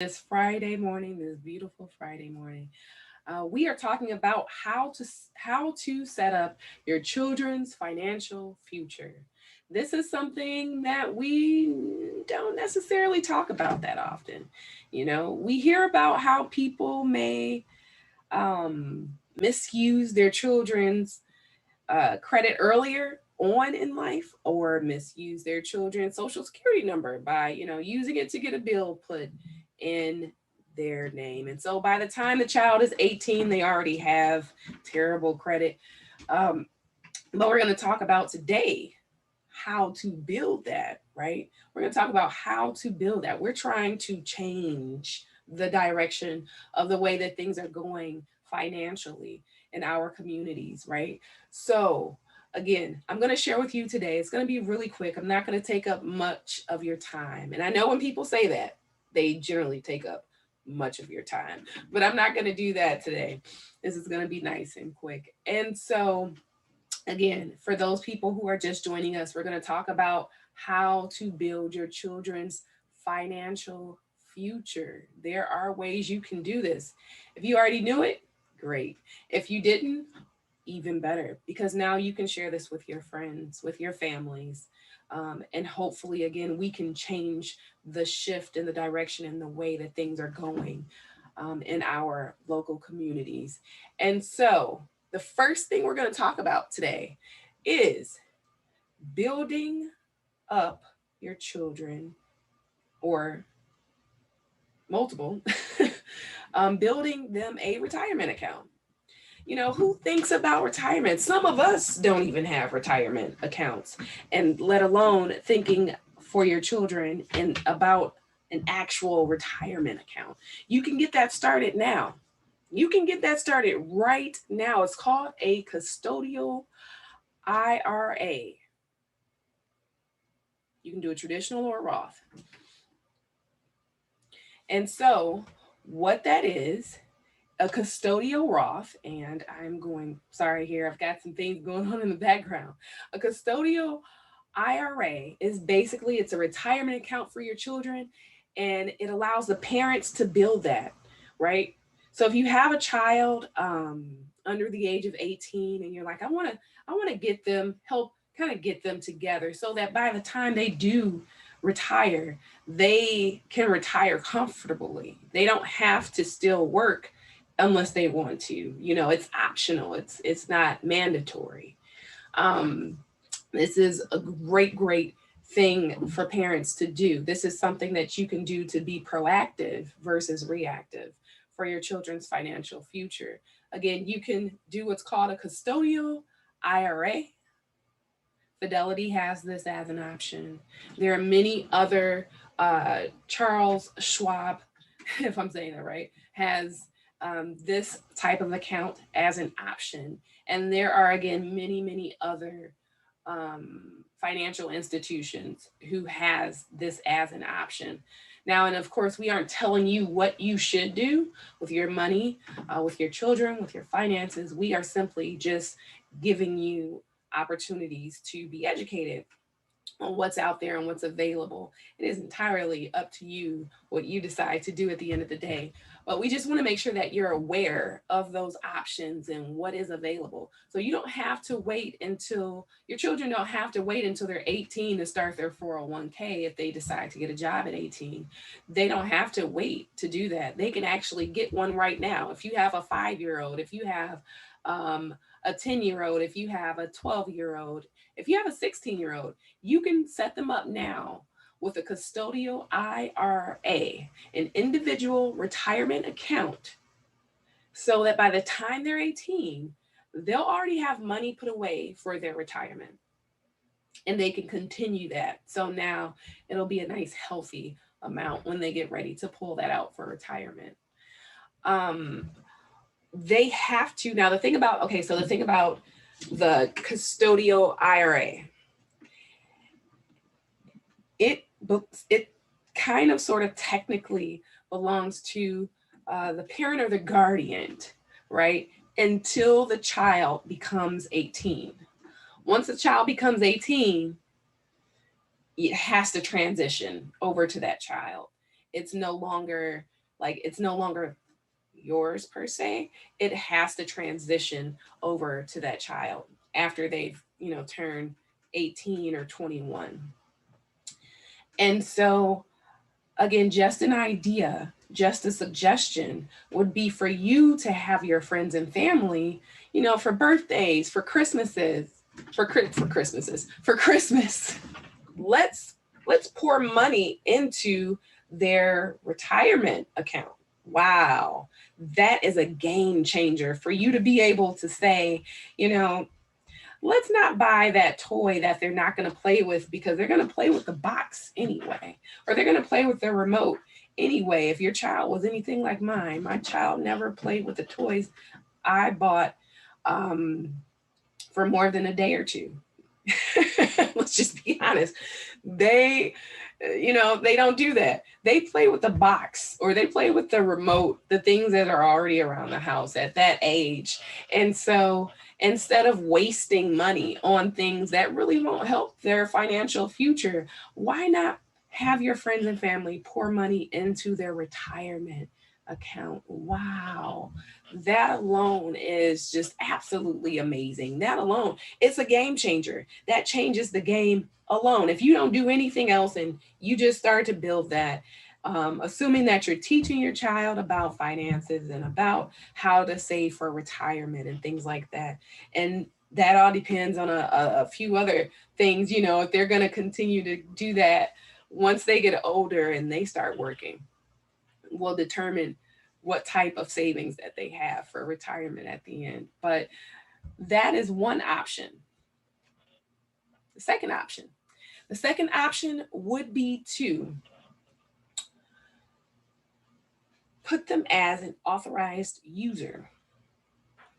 this Friday morning, this beautiful Friday morning. We are talking about how to set up your children's financial future. This is something that we don't necessarily talk about that often. We hear about how people may misuse their children's credit earlier on in life, or misuse their children's social security number by using it to get a bill put in their name. And so by the time the child is 18, they already have terrible credit. um, but we're going to talk about today how to build that, right? We're going to talk about how to build that. We're trying to change the direction of the way that things are going financially in our communities, right? So, again, I'm going to share with you today. It's going to be really quick. I'm not going to take up much of your time. And I know when people say that, they generally take up much of your time, but I'm not going to do that today. This is going to be nice and quick. And so, again, for those people who are just joining us, we're going to talk about how to build your children's financial future. There are ways you can do this. If you already knew it, great. If you didn't, even better, because now you can share this with your friends, with your families. And hopefully, again, we can change the shift in the direction and the way that things are going in our local communities. And so, the first thing we're going to talk about today is building up your children, or multiple, building them a retirement account. Who thinks about retirement? Some of us don't even have retirement accounts, and let alone thinking for your children and about an actual retirement account. You can get that started now. You can get that started right now. It's called a custodial IRA. You can do a traditional or a Roth. And so, what that is, a custodial Roth, and sorry here, I've got some things going on in the background. A custodial IRA is basically, it's a retirement account for your children, and it allows the parents to build that, right? So if you have a child under the age of 18 and you're like, I want to get them, help kind of get them together so that by the time they do retire, they can retire comfortably. They don't have to still work unless they want to. It's optional. It's not mandatory. Um, this is a great thing for parents to do. This is something that you can do to be proactive versus reactive for your children's financial future. Again, you can do what's called a custodial IRA. Fidelity has this as an option. There are many other, Charles Schwab, if I'm saying that right, has this type of account as an option. And there are, again, many other financial institutions who has this as an option. Now, and of course, we aren't telling you what you should do with your money, with your children, with your finances. We are simply just giving you opportunities to be educated on what's out there and what's available. It is entirely up to you what you decide to do at the end of the day. But we just want to make sure that you're aware of those options and what is available. So you don't have to wait until your children don't have to wait until they're 18 to start their 401k if they decide to get a job at 18. They don't have to wait to do that. They can actually get one right now. If you have a 5-year-old, if you have a 10-year-old, if you have a 12-year-old, if you have a 16-year-old, you can set them up now with a custodial IRA, an individual retirement account, so that by the time they're 18, they'll already have money put away for their retirement and they can continue that. So now it'll be a nice, healthy amount when they get ready to pull that out for retirement. Um, they have to, now the thing about the custodial IRA, it it kind of sort of technically belongs to the parent or the guardian, right? Until the child becomes 18. Once the child becomes 18, it has to transition over to that child. it's no longer it's no longer yours per se. It has to transition over to that child after they've, turned 18 or 21. And so, again, just an idea, just a suggestion would be for you to have your friends and family, for birthdays, for Christmases, for Christmas, let's pour money into their retirement account. Wow, that is a game changer for you to be able to say, let's not buy that toy that they're not going to play with, because they're going to play with the box anyway, or they're going to play with the remote anyway. If your child was anything like mine, my child never played with the toys I bought for more than a day or two. Let's just be honest. They, they don't do that. They play with the box, or they play with the remote, the things that are already around the house at that age. And so instead of wasting money on things that really won't help their financial future, why not have your friends and family pour money into their retirement account? Wow. That alone is just absolutely amazing. That alone, it's a game changer. That changes the game alone. If you don't do anything else and you just start to build that, assuming that you're teaching your child about finances and about how to save for retirement and things like that. And that all depends on a few other things, if they're going to continue to do that once they get older and they start working, will determine what type of savings that they have for retirement at the end. But that is one option. The second option. The second option would be to put them as an authorized user.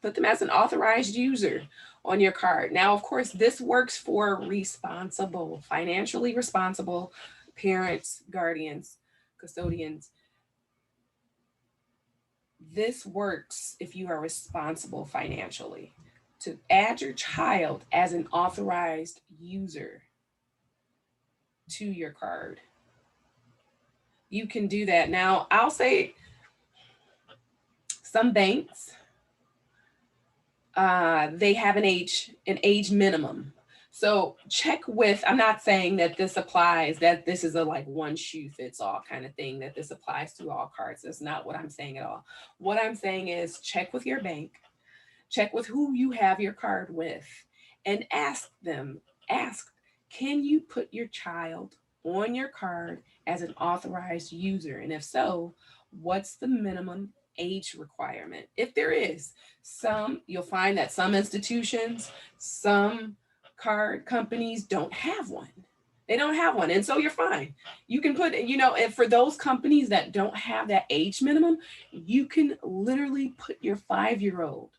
Put them as an authorized user on your card. Now, of course, this works for responsible, financially responsible parents, guardians, custodians. This works if you are responsible financially. To add your child as an authorized user to your card, you can do that. Now, I'll say some banks, they have an age minimum. So check with, I'm not saying that this applies, that this is a like one shoe fits all kind of thing, that this applies to all cards. That's not what I'm saying at all. What I'm saying is check with your bank, check with who you have your card with, and ask them, can you put your child on your card as an authorized user? And if so, what's the minimum age requirement? If there is, you'll find that some institutions, some card companies don't have one. They don't have one. And so you're fine. You can put, and for those companies that don't have that age minimum, you can literally put your 5-year-old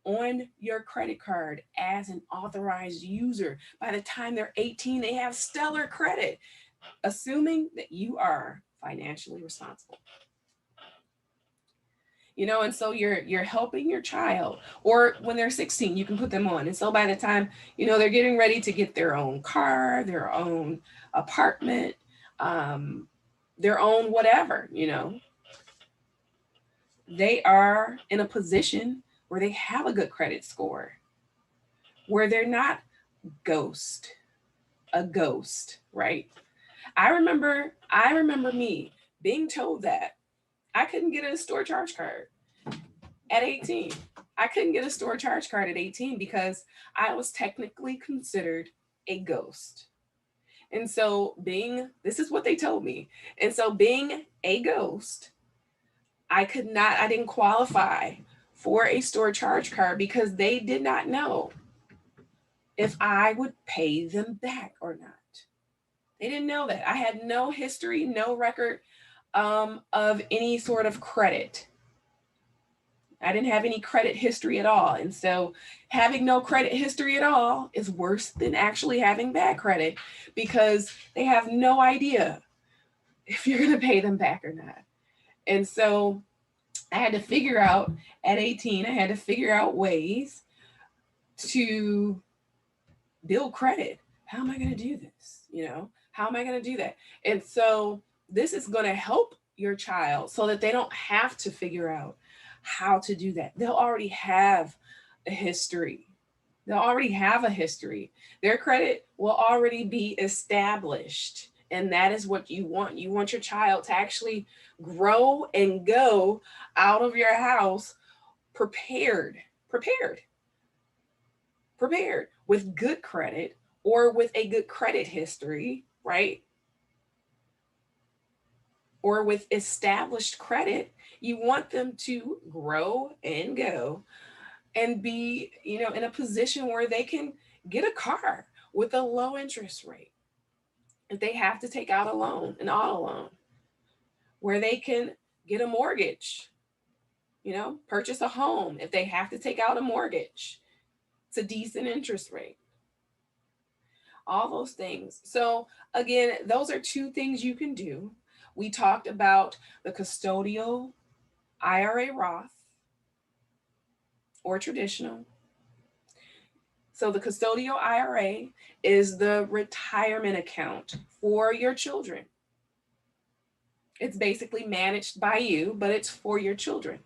on your credit card as an authorized user. By the time they're 18, they have stellar credit, assuming that you are financially responsible. And so you're helping your child, or when they're 16, you can put them on. And so by the time, they're getting ready to get their own car, their own apartment, their own whatever, they are in a position where they have a good credit score, where they're not a ghost, right? I remember me being told that I couldn't get a store charge card at 18. I couldn't get a store charge card at 18 because I was technically considered a ghost. And so this is what they told me. And so being a ghost, I didn't qualify for a store charge card because they did not know if I would pay them back or not. They didn't know that. I had no history, no record of any sort of credit. I didn't have any credit history at all. And so having no credit history at all is worse than actually having bad credit, because they have no idea if you're going to pay them back or not. And so I had to figure out at 18, I had to figure out ways to build credit. How am I going to do this? How am I going to do that? And so this is going to help your child so that they don't have to figure out how to do that. They'll already have a history. They'll already have a history. Their credit will already be established. And that is what you want. You want your child to actually grow and go out of your house prepared, prepared, prepared with good credit or with a good credit history, right? Or with established credit. You want them to grow and go and be, in a position where they can get a car with a low interest rate. If they have to take out a loan, an auto loan, where they can get a mortgage, purchase a home if they have to take out a mortgage. It's a decent interest rate. All those things. So, again, those are two things you can do. We talked about the custodial IRA Roth or traditional. So, the custodial IRA is the retirement account for your children. It's basically managed by you, but it's for your children.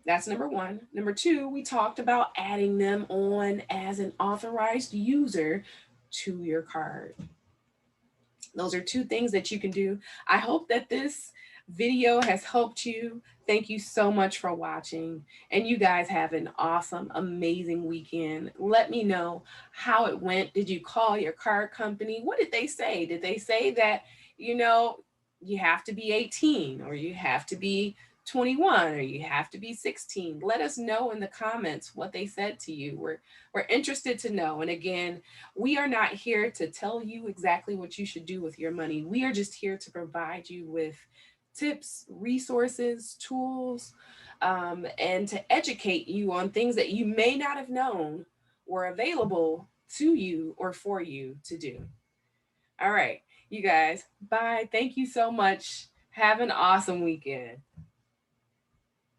That's number one. Number two, we talked about adding them on as an authorized user to your card. Those are two things that you can do. I hope that this video has helped you. Thank you so much for watching. And you guys have an awesome, amazing weekend. Let me know how it went. Did you call your card company? What did they say? Did they say that, you have to be 18 or you have to be 21 or you have to be 16? Let us know in the comments what they said to you. We're interested to know. And again, we are not here to tell you exactly what you should do with your money. We are just here to provide you with tips, resources, tools, and to educate you on things that you may not have known were available to you or for you to do. All right, you guys, bye. Thank you so much. Have an awesome weekend.